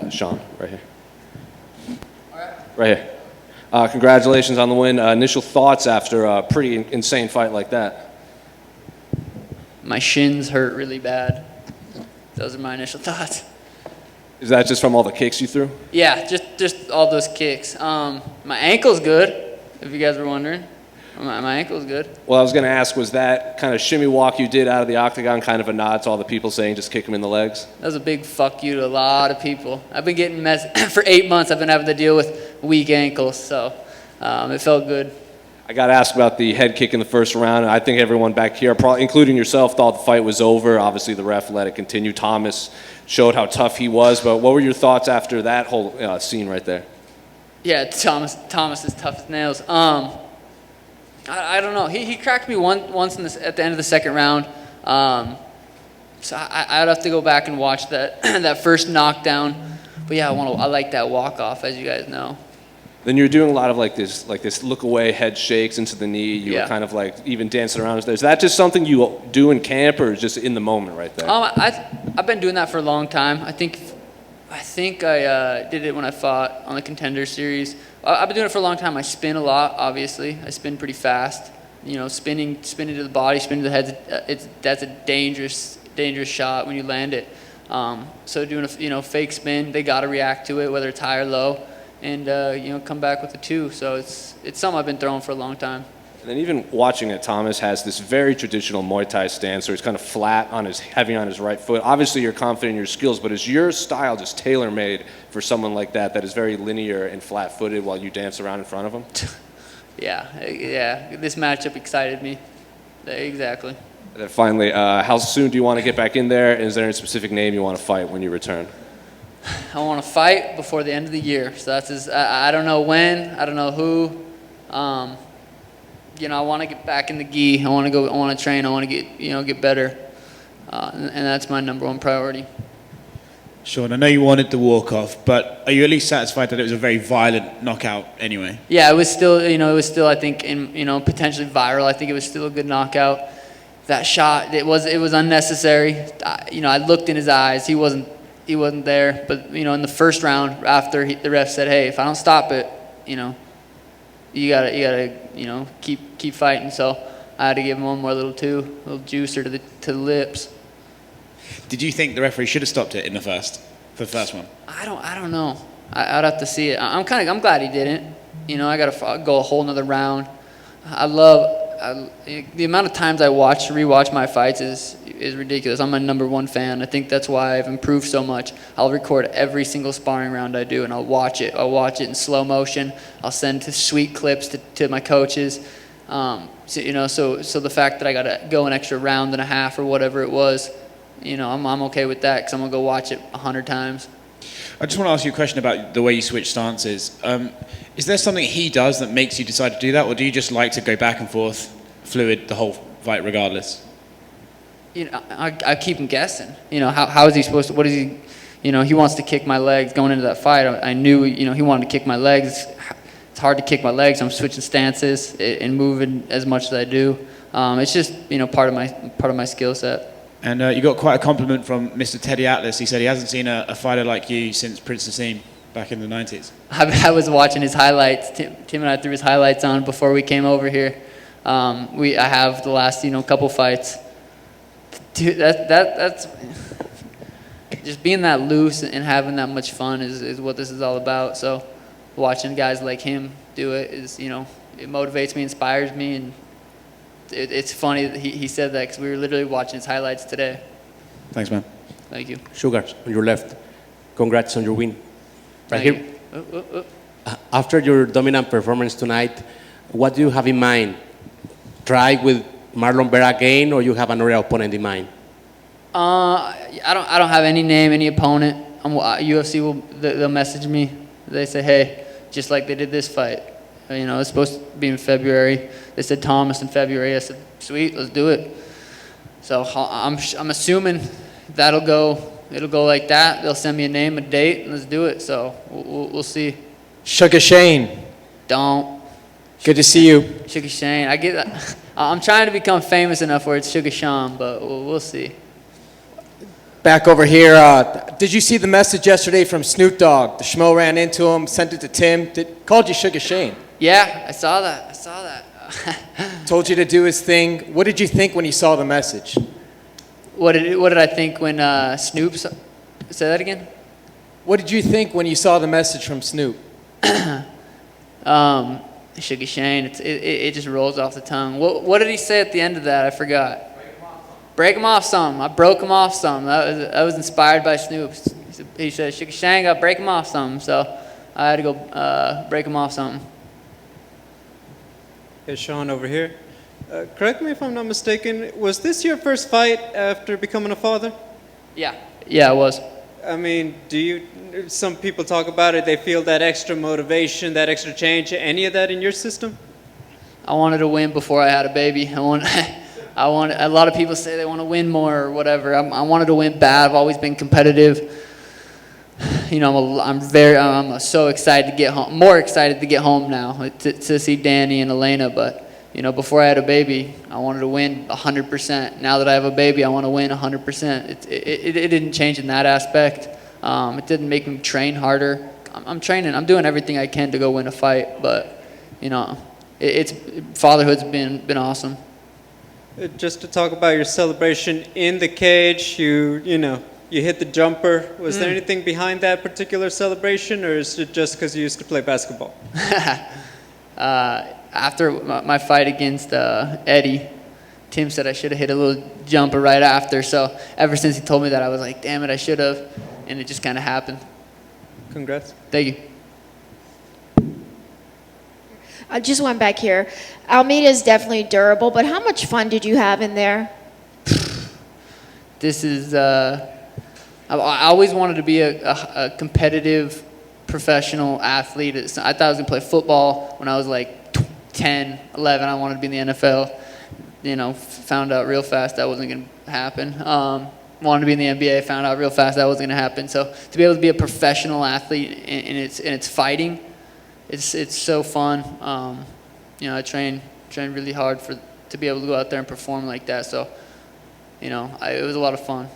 Sean, right here. Right here. Congratulations on the win. Initial thoughts after a pretty insane fight like that? My shins hurt really bad. Those are my initial thoughts. Is that just from all the kicks you threw? Yeah, just all those kicks. My ankle's good, if you guys were wondering. My ankle's good. Well, I was going to ask, was that kind of shimmy walk you did out of the octagon kind of a nod to all the people saying just kick him in the legs? That was a big fuck you to a lot of people. I've been getting for 8 months. I've been having to deal with weak ankles, so it felt good. I got to ask about the head kick in the first round. I think everyone back here, probably including yourself, thought the fight was over. Obviously, the ref let it continue. Thomas showed how tough he was, but what were your thoughts after that whole scene right there? Yeah, Thomas is tough as nails. I don't know. He cracked me once at the end of the second round. So I'd have to go back and watch that that first knockdown. But yeah, I like that walk off, as you guys know. Then you were doing a lot of like this look away, head shakes into the knee. You were kind of like even dancing around. Is that just something you do in camp, or just in the moment right there? I've been doing that for a long time. I think I did it when I fought on the Contender Series. I've been doing it for a long time. I spin a lot, obviously. I spin pretty fast. You know, spinning to the body, spinning to the head. That's a dangerous shot when you land it. So doing a fake spin, they got to react to it, whether it's high or low, and come back with a 2. So it's something I've been throwing for a long time. And then even watching it, Thomas has this very traditional Muay Thai stance where he's kind of flat heavy on his right foot. Obviously, you're confident in your skills, but is your style just tailor-made for someone like that is very linear and flat-footed while you dance around in front of him? Yeah. This matchup excited me. Exactly. And then finally, how soon do you want to get back in there? And is there any specific name you want to fight when you return? I want to fight before the end of the year. So I don't know when. I don't know who. I want to get back in the gi. I want to train. I want to get better. And that's my number one priority. Sean, I know you wanted the walk-off, but are you at least satisfied that it was a very violent knockout anyway? Yeah, it was still, I think, potentially viral. I think it was still a good knockout. That shot, it was unnecessary. I looked in his eyes. He wasn't there. But, in the first round, after the ref said, hey, if I don't stop it, you gotta keep fighting. So I had to give him one more little juicer to the lips. Did you think the referee should have stopped it for the first one? I don't know. I'd have to see it. I'm glad he didn't. I gotta go a whole nother round. The amount of times I rewatch my fights is ridiculous. I'm my number one fan. I think that's why I've improved so much. I'll record every single sparring round I do, and I'll watch it. I'll watch it in slow motion. I'll send sweet clips to my coaches. So the fact that I got to go an extra round and a half or whatever it was, I'm okay with that because I'm gonna go watch it 100 times. I just want to ask you a question about the way you switch stances. Is there something he does that makes you decide to do that, or do you just like to go back and forth, fluid, the whole fight regardless? I keep him guessing. How is he supposed to? What is he? He wants to kick my legs. Going into that fight, I knew he wanted to kick my legs. It's hard to kick my legs. I'm switching stances and moving as much as I do. It's just part of my skill set. And you got quite a compliment from Mr. Teddy Atlas. He said he hasn't seen a fighter like you since Prince Nassim back in the 90s. I was watching his highlights. Tim and I threw his highlights on before we came over here. I have the last couple fights. Dude, that's just being that loose and having that much fun is what this is all about. So watching guys like him do it is it motivates me, inspires me, and it's funny that he said that because we were literally watching his highlights today. Thanks, man. Thank you. Sugar, on your left. Congrats on your win. Right here. After your dominant performance tonight, what do you have in mind? Try with Marlon Vera again, or you have another opponent in mind? I don't have any name, any opponent. UFC they'll message me. They say, hey, just like they did this fight. It's supposed to be in February. They said Thomas in February. I said, sweet, let's do it. So I'm assuming it'll go like that. They'll send me a name, a date, and let's do it. So we'll see. Sugar Shane. Don't. Good to see you. Sugar Shane. I'm trying to become famous enough where it's Sugar Sean, but we'll see. Back over here. Did you see the message yesterday from Snoop Dogg? The schmo ran into him, sent it to Tim. Called you Sugar Shane. Yeah, I saw that. Told you to do his thing. What did you think when you saw the message? What did I think when Snoop? Say that again. What did you think when you saw the message from Snoop? Sugar Shane. It just rolls off the tongue. What did he say at the end of that? I forgot. Break him off some. I broke him off some. I was inspired by Snoop. He said, Sugar Shane, got break him off some. So I had to go break him off something. Hey, Sean over here. Correct me if I'm not mistaken. Was this your first fight after becoming a father? Yeah, it was. I mean, some people talk about it, they feel that extra motivation, that extra change. Any of that in your system? I wanted to win before I had a baby. A lot of people say they want to win more or whatever. I wanted to win bad. I've always been competitive. You know, I'm so excited to get home. More excited to get home now to see Danny and Elena. But you know, before I had a baby, I wanted to win 100%. Now that I have a baby, I want to win 100%. It didn't change in that aspect. It didn't make me train harder. I'm training. I'm doing everything I can to go win a fight. But you know, fatherhood's been awesome. Just to talk about your celebration in the cage, you hit the jumper. Was there anything behind that particular celebration, or is it just because you used to play basketball? After my fight against Eddie, Tim said I should have hit a little jumper right after. So ever since he told me that, I was like, damn it, I should have. And it just kind of happened. Congrats. Thank you. I just went back here. Almeida is definitely durable, but how much fun did you have in there? This is, I always wanted to be a competitive professional athlete. I thought I was going to play football when I was like 10, 11. I wanted to be in the NFL. You know, found out real fast that wasn't going to happen. Wanted to be in the NBA, found out real fast that wasn't going to happen. So to be able to be a professional athlete and it's fighting, it's so fun. You know, I train really hard to be able to go out there and perform like that. So, you know, it was a lot of fun.